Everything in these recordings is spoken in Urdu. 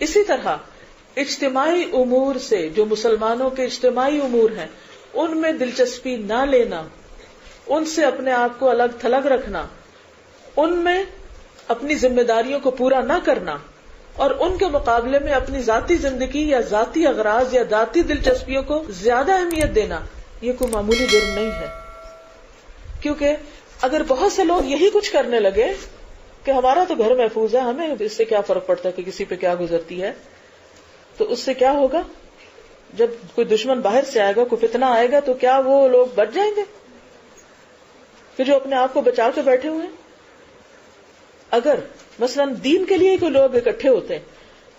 اسی طرح اجتماعی امور سے، جو مسلمانوں کے اجتماعی امور ہیں ان میں دلچسپی نہ لینا، ان سے اپنے آپ کو الگ تھلگ رکھنا، ان میں اپنی ذمہ داریوں کو پورا نہ کرنا، اور ان کے مقابلے میں اپنی ذاتی زندگی یا ذاتی اغراض یا ذاتی دلچسپیوں کو زیادہ اہمیت دینا، یہ کوئی معمولی جرم نہیں ہے. کیونکہ اگر بہت سے لوگ یہی کچھ کرنے لگے کہ ہمارا تو گھر محفوظ ہے، ہمیں اس سے کیا فرق پڑتا ہے کہ کسی پہ کیا گزرتی ہے، تو اس سے کیا ہوگا؟ جب کوئی دشمن باہر سے آئے گا، کوئی فتنہ آئے گا، تو کیا وہ لوگ بچ جائیں گے؟ پھر جو اپنے آپ کو بچا کے بیٹھے ہوئے ہیں. اگر مثلا دین کے لیے کوئی لوگ اکٹھے ہوتے ہیں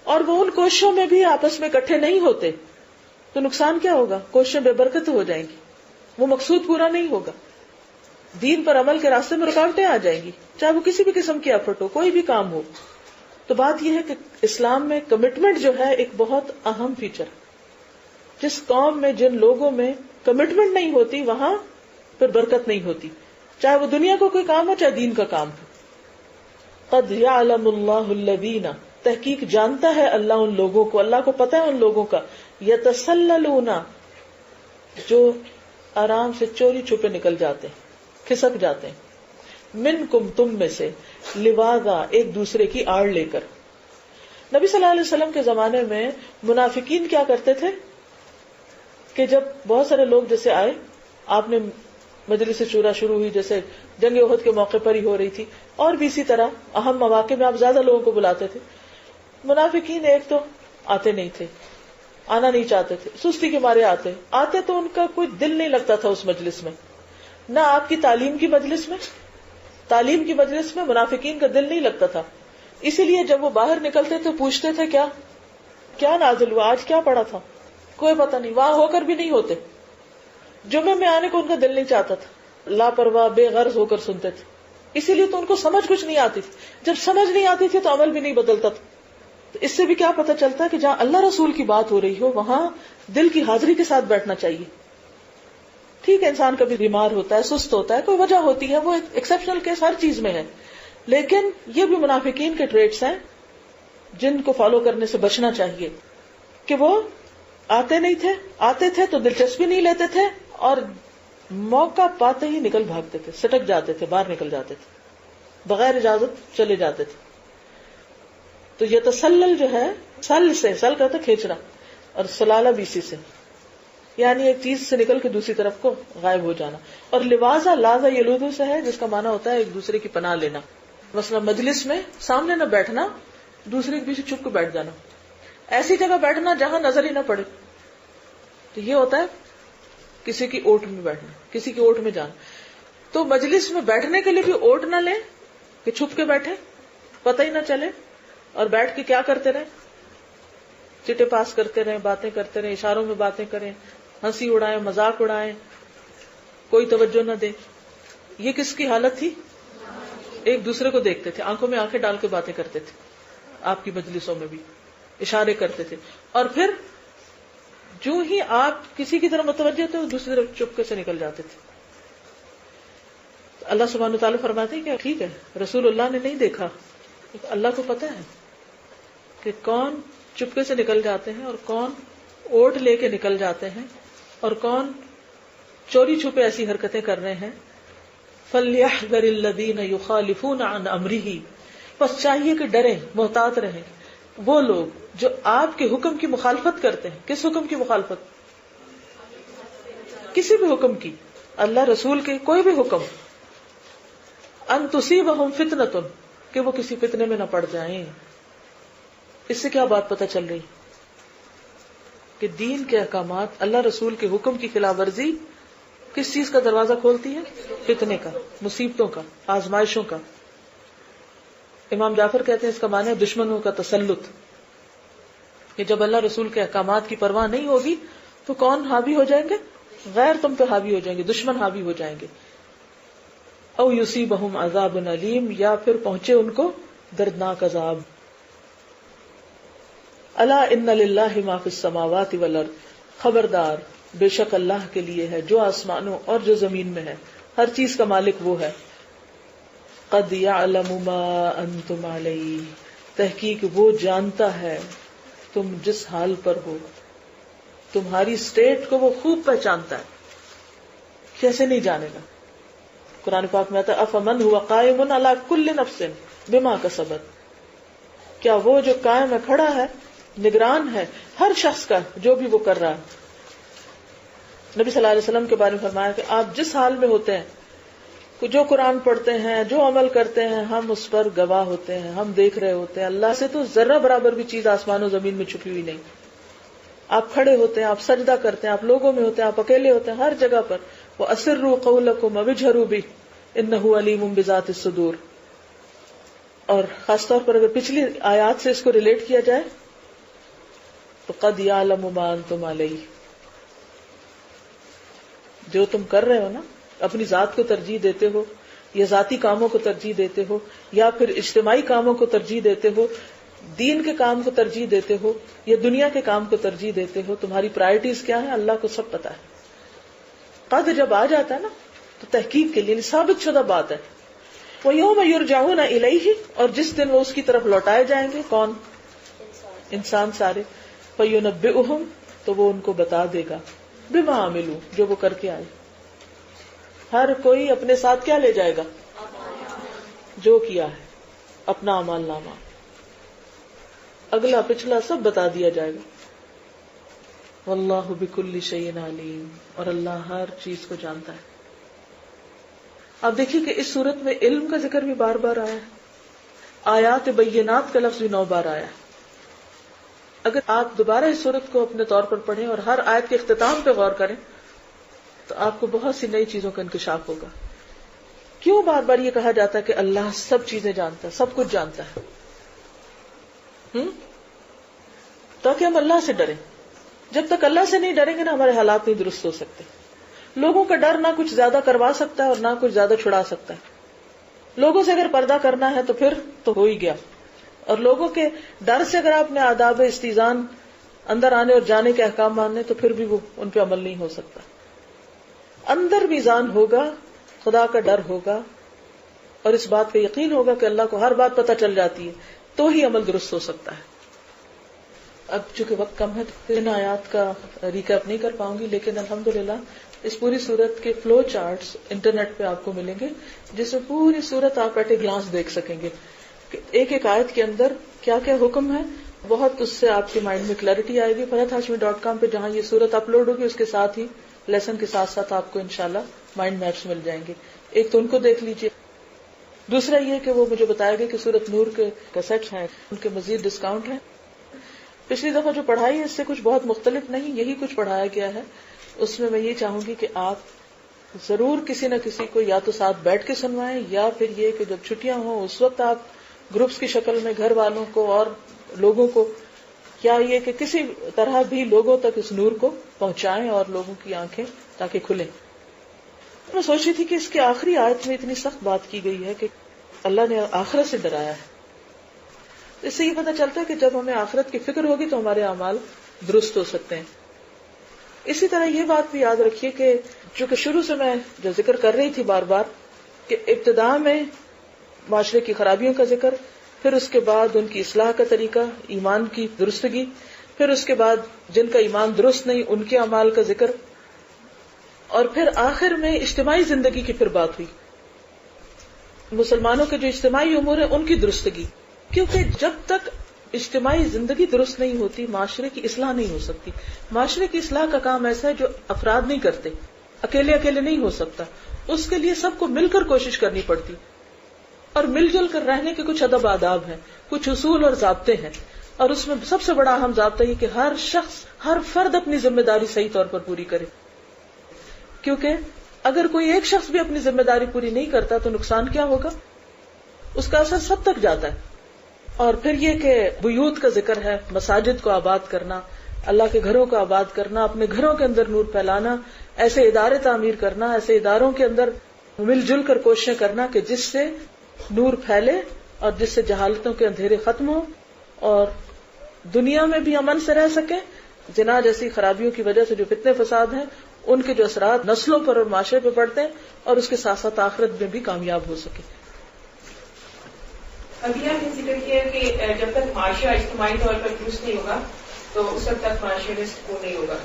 اور وہ ان کوششوں میں بھی آپس میں اکٹھے نہیں ہوتے، تو نقصان کیا ہوگا؟ کوششیں بے برکت ہو جائیں گی، وہ مقصود پورا نہیں ہوگا، دین پر عمل کے راستے میں رکاوٹیں آ جائیں گی، چاہے وہ کسی بھی قسم کی ایفرٹ ہو، کوئی بھی کام ہو. تو بات یہ ہے کہ اسلام میں کمٹمنٹ جو ہے ایک بہت اہم فیچر ہے. جس قوم میں، جن لوگوں میں کمٹمنٹ نہیں ہوتی، وہاں پھر برکت نہیں ہوتی، چاہے وہ دنیا کو کوئی کام ہو چاہے دین کا کام ہو. قد یعلم اللہ الذین، تحقیق جانتا ہے اللہ ان لوگوں کو، اللہ کو پتہ ہے ان لوگوں کا، یتسللون، جو آرام سے چوری چھپے نکل جاتے ہیں، کھسک جاتے ہیں، منکم، تم میں سے، لواذا، ایک دوسرے کی آڑ لے کر. نبی صلی اللہ علیہ وسلم کے زمانے میں منافقین کیا کرتے تھے کہ جب بہت سارے لوگ جیسے آئے، آپ نے مجلس شورا شروع ہوئی، جیسے جنگ احد کے موقع پر ہی ہو رہی تھی، اور بھی اسی طرح اہم مواقع میں آپ زیادہ لوگوں کو بلاتے تھے. منافقین ایک تو آتے نہیں تھے، آنا نہیں چاہتے تھے، سستی کے مارے آتے تو ان کا کوئی دل نہیں لگتا تھا اس مجلس میں، نہ آپ کی تعلیم کی مجلس میں منافقین کا دل نہیں لگتا تھا. اسی لیے جب وہ باہر نکلتے تو پوچھتے تھے کیا نازل ہوا، آج کیا پڑھا تھا، کوئی پتہ نہیں، وہاں ہو کر بھی نہیں ہوتے. جمعے میں آنے کو ان کا دل نہیں چاہتا تھا، لاپرواہ بے غرض ہو کر سنتے تھے. اسی لیے تو ان کو سمجھ کچھ نہیں آتی تھی. جب سمجھ نہیں آتی تھی تو عمل بھی نہیں بدلتا تھا. تو اس سے بھی کیا پتہ چلتا ہے کہ جہاں اللہ رسول کی بات ہو رہی ہو وہاں دل کی حاضری کے ساتھ بیٹھنا چاہیے. ٹھیک ہے، انسان کبھی بیمار ہوتا ہے، سست ہوتا ہے، کوئی وجہ ہوتی ہے، وہ ایکسیپشنل کیس ہر چیز میں ہے، لیکن یہ بھی منافقین کے ٹریٹس ہیں جن کو فالو کرنے سے بچنا چاہیے. کہ وہ آتے تھے تو دلچسپی نہیں لیتے تھے، اور موقع پاتے ہی نکل بھاگتے تھے، سٹک جاتے تھے، باہر نکل جاتے تھے، بغیر اجازت چلے جاتے تھے. تو یہ تسلل جو ہے، سل کرتے کھینچنا، اور سلالہ بیسی سے، یعنی ایک چیز سے نکل کے دوسری طرف کو غائب ہو جانا. اور لوازا، لازا یلوذو سے ہے، جس کا معنی ہوتا ہے ایک دوسرے کی پناہ لینا. مثلا مجلس میں سامنے نہ بیٹھنا، دوسرے کے پیچھے چھپ کے بیٹھ جانا، ایسی جگہ بیٹھنا جہاں نظر ہی نہ پڑے. تو یہ ہوتا ہے کسی کی اوٹ میں بیٹھنا، کسی کی اوٹ میں جانا. تو مجلس میں بیٹھنے کے لیے بھی اوٹ نہ لیں کہ چھپ کے بیٹھے، پتہ ہی نہ چلے، اور بیٹھ کے کیا کرتے رہے، چٹے پاس کرتے رہے، باتیں کرتے رہے، اشاروں میں باتیں کریں، ہنسی اڑائیں، مذاق اڑائیں، کوئی توجہ نہ دے. یہ کس کی حالت تھی؟ ایک دوسرے کو دیکھتے تھے، آنکھوں میں آنکھیں ڈال کے باتیں کرتے تھے، آپ کی مجلسوں میں بھی اشارے کرتے تھے، اور پھر جو ہی آپ کسی کی طرف متوجہ تھے دوسری طرف چپکے سے نکل جاتے تھے. اللہ سبحانہ وتعالیٰ فرماتے ہیں کہ ٹھیک ہے، رسول اللہ نے نہیں دیکھا، اللہ کو پتا ہے کہ کون چپکے سے نکل جاتے ہیں اور کون اوٹ لے کے نکل جاتے ہیں اور کون چوری چھپے ایسی حرکتیں کر رہے ہیں. فَلْيَحْذَرِ الَّذِينَ يُخَالِفُونَ عَنْ أَمْرِهِ، بس چاہیے کہ ڈریں، محتاط رہیں وہ لوگ جو آپ کے حکم کی مخالفت کرتے ہیں. کس حکم کی مخالفت؟ کسی بھی حکم کی، اللہ رسول کے کوئی بھی حکم. ان تصیبہم فتنۃ، کہ وہ کسی فتنے میں نہ پڑ جائیں. اس سے کیا بات پتہ چل رہی کہ دین کے احکامات، اللہ رسول کے حکم کی خلاف ورزی کس چیز کا دروازہ کھولتی ہے؟ فتنے کا، مصیبتوں کا، آزمائشوں کا. امام جعفر کہتے ہیں اس کا معنی ہے دشمنوں کا تسلط، کہ جب اللہ رسول کے احکامات کی پرواہ نہیں ہوگی تو کون حاوی ہو جائیں گے؟ غیر تم پہ حاوی ہو جائیں گے، دشمن حاوی ہو جائیں گے. او یصیبہم عذاب علیم، یا پھر پہنچے ان کو دردناک عذاب. الا ان للہ ما فی السماوات والارض، خبردار، بے شک اللہ کے لیے ہے جو آسمانوں اور جو زمین میں ہے، ہر چیز کا مالک وہ ہے. قد یعلم ما انتم علیہ، تحقیق وہ جانتا ہے تم جس حال پر ہو. تمہاری اسٹیٹ کو وہ خوب پہچانتا ہے. کیسے نہیں جانے گا؟ قرآن پاک میں آتا ہے افمن ہوا قائم علی کل نفس بما کسبت. کیا وہ جو قائم ہے، کھڑا ہے، نگران ہے ہر شخص کا جو بھی وہ کر رہا ہے. نبی صلی اللہ علیہ وسلم کے بارے میں فرمایا کہ آپ جس حال میں ہوتے ہیں، جو قرآن پڑھتے ہیں، جو عمل کرتے ہیں، ہم اس پر گواہ ہوتے ہیں، ہم دیکھ رہے ہوتے ہیں. اللہ سے تو ذرہ برابر بھی چیز آسمان و زمین میں چھپی ہوئی نہیں. آپ کھڑے ہوتے ہیں، آپ سجدہ کرتے ہیں، آپ لوگوں میں ہوتے ہیں، آپ اکیلے ہوتے ہیں، ہر جگہ پر. وَأَسِرُّوا قَوْلَكُمْ وَاجْهَرُوا بِهِ إِنَّهُ عَلِيمٌ بِذَاتِ الصُّدُورِ. اور خاص طور پر اگر پچھلی آیات سے اس کو ریلیٹ کیا جائے تو قَدْ يَعْلَمُ مَا أَنْتُمْ عَلَيْهِ. جو تم کر رہے ہو نا، اپنی ذات کو ترجیح دیتے ہو یا ذاتی کاموں کو ترجیح دیتے ہو یا پھر اجتماعی کاموں کو ترجیح دیتے ہو، دین کے کام کو ترجیح دیتے ہو یا دنیا کے کام کو ترجیح دیتے ہو، تمہاری پرائرٹیز کیا ہیں اللہ کو سب پتا ہے. قد جب آ جاتا ہے نا تو تحقیق کے لیے ثابت شدہ بات ہے. وَيَوْمَ يُرْجَعُونَ إِلَيْهِ. اور جس دن وہ اس کی طرف لوٹائے جائیں گے. کون؟ انسان سارے. فَيُنَبِّئُهُمْ. تو وہ ان کو بتا دے گا بِمَا عَمِلُوا. جو وہ کر کے آئے. ہر کوئی اپنے ساتھ کیا لے جائے گا؟ جو کیا ہے، اپنا اعمال نامہ. اگلا پچھلا سب بتا دیا جائے گا. واللہ بکل شیء علیم. اور اللہ ہر چیز کو جانتا ہے. آپ دیکھیے کہ اس صورت میں علم کا ذکر بھی بار بار آیا ہے. آیات بینات کا لفظ بھی 9 بار آیا ہے. اگر آپ دوبارہ اس صورت کو اپنے طور پر پڑھیں اور ہر آیت کے اختتام پہ غور کریں تو آپ کو بہت سی نئی چیزوں کا انکشاف ہوگا. کیوں بار بار یہ کہا جاتا ہے کہ اللہ سب چیزیں جانتا ہے، سب کچھ جانتا ہے؟ تاکہ ہم اللہ سے ڈریں. جب تک اللہ سے نہیں ڈریں گے نا ہمارے حالات نہیں درست ہو سکتے. لوگوں کا ڈر نہ کچھ زیادہ کروا سکتا ہے اور نہ کچھ زیادہ چھڑا سکتا ہے. لوگوں سے اگر پردہ کرنا ہے تو پھر تو ہو ہی گیا. اور لوگوں کے ڈر سے اگر آپ نے آداب استیزان اندر آنے اور جانے کے احکام ماننے تو پھر بھی وہ ان پہ عمل نہیں ہو سکتا. اندر میزان ہوگا، خدا کا ڈر ہوگا اور اس بات پہ یقین ہوگا کہ اللہ کو ہر بات پتہ چل جاتی ہے تو ہی عمل درست ہو سکتا ہے. اب چونکہ وقت کم ہے تو ان آیات کا ریکیپ نہیں کر پاؤں گی، لیکن الحمدللہ اس پوری صورت کے فلو چارٹس انٹرنیٹ پہ آپ کو ملیں گے جس میں پوری صورت آپ ایٹ اے گلانس دیکھ سکیں گے کہ ایک ایک آیت کے اندر کیا کیا حکم ہے. بہت اس سے آپ کے مائنڈ میں کلیئرٹی آئے گی. فرحتہاشمی.com پہ جہاں یہ صورت اپلوڈ ہوگی اس کے ساتھ ہی لیسن کے ساتھ ساتھ آپ کو انشاءاللہ مائنڈ میپس مل جائیں گے. ایک تو ان کو دیکھ لیجئے. دوسرا یہ کہ وہ مجھے بتایا گیا کہ سورت نور کے کیسٹس ہیں، ان کے مزید ڈسکاؤنٹ ہیں. پچھلی دفعہ جو پڑھائی ہے اس سے کچھ بہت مختلف نہیں، یہی کچھ پڑھایا گیا ہے. اس میں یہ چاہوں گی کہ آپ ضرور کسی نہ کسی کو یا تو ساتھ بیٹھ کے سنوائیں یا پھر یہ کہ جب چھٹیاں ہوں اس وقت آپ گروپس کی شکل میں گھر والوں کو اور لوگوں کو کیا یہ کہ کسی طرح بھی لوگوں تک اس نور کو پہنچائیں اور لوگوں کی آنکھیں تاکہ کھلیں. میں سوچ رہی تھی کہ اس کے آخری آیت میں اتنی سخت بات کی گئی ہے کہ اللہ نے آخرت سے ڈرایا ہے. اس سے یہ پتہ چلتا ہے کہ جب ہمیں آخرت کی فکر ہوگی تو ہمارے اعمال درست ہو سکتے ہیں. اسی طرح یہ بات بھی یاد رکھیے کہ چونکہ شروع سے میں جو ذکر کر رہی تھی بار بار کہ ابتدا میں معاشرے کی خرابیوں کا ذکر، پھر اس کے بعد ان کی اصلاح کا طریقہ، ایمان کی درستگی، پھر اس کے بعد جن کا ایمان درست نہیں ان کے اعمال کا ذکر، اور پھر آخر میں اجتماعی زندگی کی پھر بات ہوئی. مسلمانوں کے جو اجتماعی امور ہیں ان کی درستگی، کیونکہ جب تک اجتماعی زندگی درست نہیں ہوتی معاشرے کی اصلاح نہیں ہو سکتی. معاشرے کی اصلاح کا کام ایسا ہے جو افراد نہیں کرتے، اکیلے اکیلے نہیں ہو سکتا. اس کے لیے سب کو مل کر کوشش کرنی پڑتی، اور مل جل کر رہنے کے کچھ ادب آداب ہیں، کچھ اصول اور ضابطے ہیں. اور اس میں سب سے بڑا اہم ضابطہ یہ کہ ہر شخص، ہر فرد اپنی ذمہ داری صحیح طور پر پوری کرے. کیونکہ اگر کوئی ایک شخص بھی اپنی ذمہ داری پوری نہیں کرتا تو نقصان کیا ہوگا؟ اس کا اثر سب تک جاتا ہے. اور پھر یہ کہ بیوت کا ذکر ہے، مساجد کو آباد کرنا، اللہ کے گھروں کو آباد کرنا، اپنے گھروں کے اندر نور پھیلانا، ایسے ادارے تعمیر کرنا، ایسے اداروں کے اندر مل جل کر کوششیں کرنا کہ جس سے نور پھیلے اور جس سے جہالتوں کے اندھیرے ختم ہوں اور دنیا میں بھی امن سے رہ سکے. زنا جیسی خرابیوں کی وجہ سے جو فتنے فساد ہیں ان کے جو اثرات نسلوں پر اور معاشرے پہ پڑتے ہیں اور اس کے ساتھ ساتھ آخرت میں بھی کامیاب ہو سکے. ابھی آپ نے ذکر کیا کہ جب تک معاشرہ اجتماعی طور پر درست نہیں ہوگا تو اس وقت تک معاشرے میں سکون نہیں ہوگا.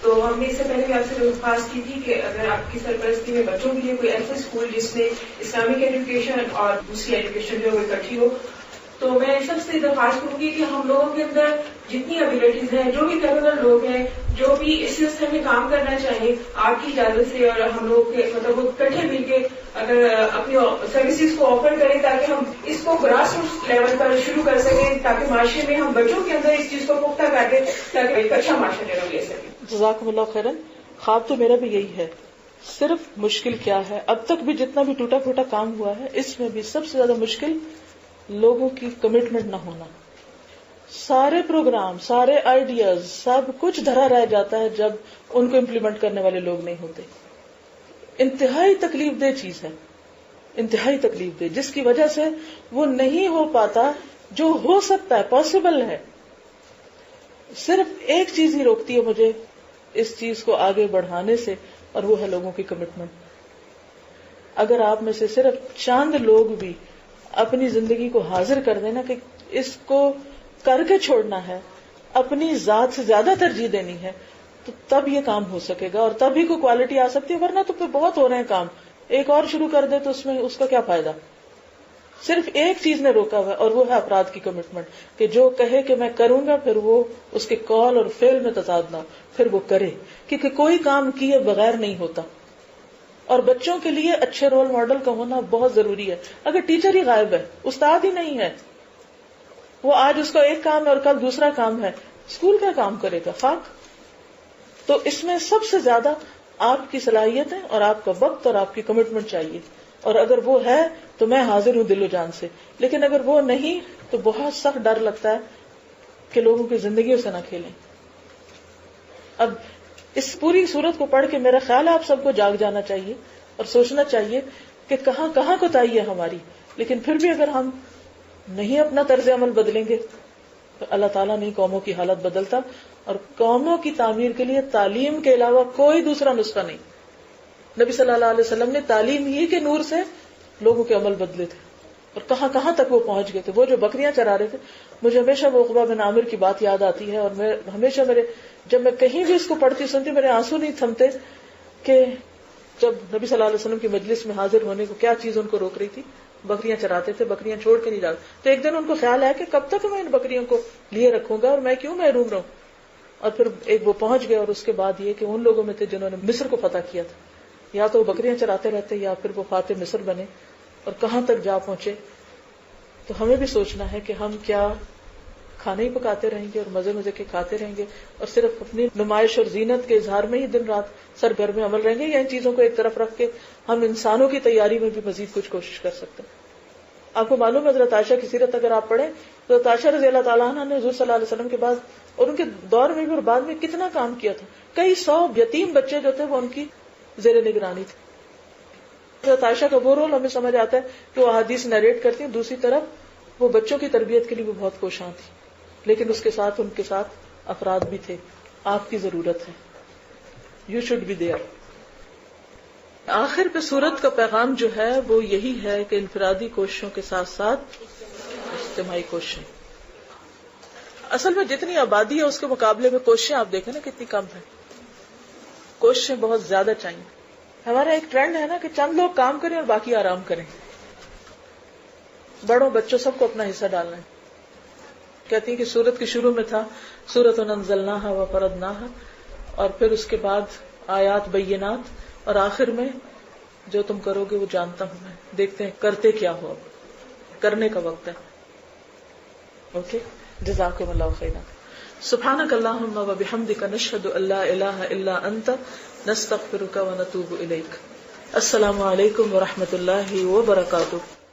تو ہم نے اس سے پہلے بھی آپ سے درخواست کی تھی کہ اگر آپ کی سرپرستی میں بچوں کے لیے کوئی ایسا اسکول جس میں اسلامک ایجوکیشن اور دوسری ایجوکیشن جو ہے وہ اکٹھی ہو، تو میں سب سے درخواست کروں گی کہ ہم لوگوں کے اندر جتنی ابیلٹیز ہیں، جو بھی کیپیبل لوگ ہیں، جو بھی اس سسٹم میں کام کرنا چاہیے، آپ کی اجازت سے اور ہم لوگ کے مطلب وہ اکٹھے مل کے اگر اپنی سروسز کو آفر کریں تاکہ ہم اس کو گراس روٹ لیول پر شروع کر سکیں، تاکہ معاشرے میں ہم بچوں کے اندر اس چیز کو پختہ کر دیں تاکہ ایک اچھا معاشرہ جنم لے سکیں. جزاکم اللہ خیرن. خواب تو میرا بھی یہی ہے. صرف مشکل کیا ہے، اب تک بھی جتنا بھی ٹوٹا پھوٹا کام ہوا ہے اس میں بھی سب سے زیادہ مشکل لوگوں کی کمٹمنٹ نہ ہونا. سارے پروگرام، سارے آئیڈیاز، سب کچھ دھرا رہ جاتا ہے جب ان کو امپلیمنٹ کرنے والے لوگ نہیں ہوتے. انتہائی تکلیف دہ چیز ہے، انتہائی تکلیف دہ، جس کی وجہ سے وہ نہیں ہو پاتا جو ہو سکتا ہے، پاسبل ہے. صرف ایک چیز ہی روکتی ہے مجھے اس چیز کو آگے بڑھانے سے، اور وہ ہے لوگوں کی کمٹمنٹ. اگر آپ میں سے صرف چند لوگ بھی اپنی زندگی کو حاضر کر دینا کہ اس کو کر کے چھوڑنا ہے، اپنی ذات سے زیادہ ترجیح دینی ہے، تو تب یہ کام ہو سکے گا اور تب ہی کوئی کوالٹی آ سکتی ہے. ورنہ تو پھر بہت ہو رہے ہیں کام، ایک اور شروع کر دے تو اس میں اس کا کیا فائدہ. صرف ایک چیز نے روکا ہوا ہے اور وہ ہے افراد کی کمٹمنٹ، کہ جو کہے کہ میں کروں گا پھر وہ اس کے قول اور فعل میں تضاد نہ ہو، پھر وہ کرے. کیونکہ کوئی کام کیے بغیر نہیں ہوتا. اور بچوں کے لیے اچھے رول ماڈل کا ہونا بہت ضروری ہے. اگر ٹیچر ہی غائب ہے، استاد ہی نہیں ہے، وہ آج اس کا ایک کام ہے اور کل دوسرا کام ہے، اسکول کا کام کرے گا خاک. تو اس میں سب سے زیادہ آپ کی صلاحیتیں اور آپ کا وقت اور آپ کی کمٹمنٹ چاہیے. اور اگر وہ ہے تو میں حاضر ہوں دل و جان سے. لیکن اگر وہ نہیں تو بہت سخت ڈر لگتا ہے کہ لوگوں کی زندگیوں سے نہ کھیلیں. اب اس پوری صورت کو پڑھ کے میرا خیال ہے آپ سب کو جاگ جانا چاہیے اور سوچنا چاہیے کہ کہاں کہاں کوتاہی ہے ہماری. لیکن پھر بھی اگر ہم نہیں اپنا طرز عمل بدلیں گے تو اللہ تعالیٰ نہیں قوموں کی حالت بدلتا. اور قوموں کی تعمیر کے لیے تعلیم کے علاوہ کوئی دوسرا نسخہ نہیں. نبی صلی اللہ علیہ وسلم نے تعلیم ہی کے نور سے لوگوں کے عمل بدلے تھے اور کہاں کہاں تک وہ پہنچ گئے تھے. وہ جو بکریاں چرا رہے تھے، مجھے ہمیشہ وہ عقبہ بن عامر کی بات یاد آتی ہے. اور میں ہمیشہ جب میں کہیں بھی اس کو پڑھتی سنتی میرے آنسو نہیں تھمتے کہ جب نبی صلی اللہ علیہ وسلم کی مجلس میں حاضر ہونے کو کیا چیز ان کو روک رہی تھی. بکریاں چراتے تھے، بکریاں چھوڑ کے نہیں جاتے. تو ایک دن ان کو خیال ہے کہ کب تک میں ان بکریوں کو لیے رکھوں گا اور میں کیوں محروم رہوں. اور پھر ایک وہ پہنچ گئے. اور اس کے بعد یہ کہ ان لوگوں میں تھے جنہوں نے مصر کو فتح کیا تھا. یا تو وہ بکریاں چراتے رہتے یا پھر وہ فاتح مصر بنے اور کہاں تک جا پہنچے. تو ہمیں بھی سوچنا ہے کہ ہم کیا کھانے ہی پکاتے رہیں گے اور مزے مزے کے کھاتے رہیں گے اور صرف اپنی نمائش اور زینت کے اظہار میں ہی دن رات سرگرم عمل رہیں گے، یا ان چیزوں کو ایک طرف رکھ کے ہم انسانوں کی تیاری میں بھی مزید کچھ کوشش کر سکتے ہیں. آپ کو معلوم ہے حضرت عائشہ کی سیرت اگر آپ پڑھیں تو حضرت عائشہ رضی اللہ تعالیٰ عنہ نے حضور صلی اللہ علیہ وسلم کے بعد اور ان کے دور میں بھی اور بعد میں کتنا کام کیا تھا. کئی 100 یتیم بچے جو تھے وہ ان کی زیر نگرانی تھے. حضرت عائشہ کا وہ رول ہمیں سمجھ آتا ہے کہ وہ احادیث نریٹ کرتی ہیں، دوسری طرف وہ بچوں کی تربیت کے لیے بھی بہت کوشاں تھی. لیکن اس کے ساتھ ان کے ساتھ افراد بھی تھے. آپ کی ضرورت ہے، یو شوڈ بی دیئر. آخر پہ سورت کا پیغام جو ہے وہ یہی ہے کہ انفرادی کوششوں کے ساتھ ساتھ اجتماعی کوششیں. اصل میں جتنی آبادی ہے اس کے مقابلے میں کوششیں آپ دیکھیں نا کتنی کم ہیں. کوششیں بہت زیادہ چاہیے. ہمارا ایک ٹرینڈ ہے نا کہ چند لوگ کام کریں اور باقی آرام کریں. بڑوں بچوں سب کو اپنا حصہ ڈالنا ہے. کہتی ہیں کہ سورت کے شروع میں تھا سورۃ انزلناہا وفرضناہا، اور پھر اس کے بعد آیات بینات، اور آخر میں جو تم کرو گے وہ جانتا ہوں میں. دیکھتے ہیں کرتے کیا ہو. اب کرنے کا وقت ہے. اوکے، جزاکم اللہ خیرا. سبحانک اللہم وبحمدک نشہد ان لا الہ الا انت نستغفرک ونتوب الیک. السلام علیکم ورحمۃ اللہ وبرکاتہ.